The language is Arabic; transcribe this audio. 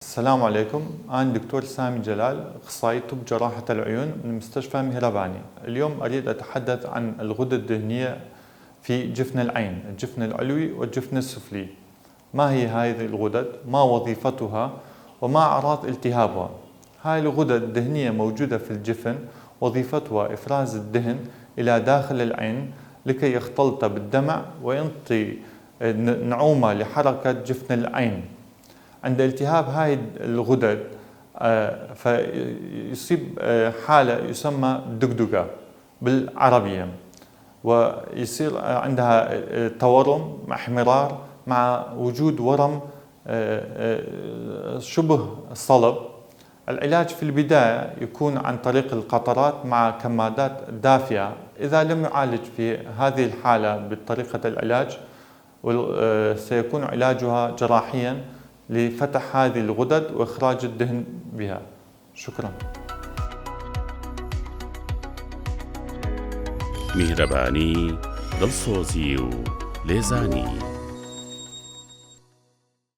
السلام عليكم، أنا دكتور سامي جلال، أخصائي طب جراحة العيون من مستشفى مهرباني. اليوم أريد أتحدث عن الغدد الدهنية في جفن العين، الجفن العلوي والجفن السفلي. ما هي هذه الغدد؟ ما وظيفتها؟ وما أعراض التهابها؟ هاي الغدد الدهنية موجودة في الجفن، وظيفتها إفراز الدهن إلى داخل العين لكي يختلط بالدمع وينطي نعومة لحركة جفن العين. عند التهاب هاي الغدد فيصيب حالة يسمى دقدقة بالعربية، ويصير عندها تورم مع احمرار مع وجود ورم شبه صلب. العلاج في البداية يكون عن طريق القطرات مع كمادات دافئة. إذا لم يعالج في هذه الحالة بطريقة العلاج سيكون علاجها جراحيا لفتح هذه الغدد وإخراج الدهن بها. شكرا. مهرباني دڵسۆزی و لێزانی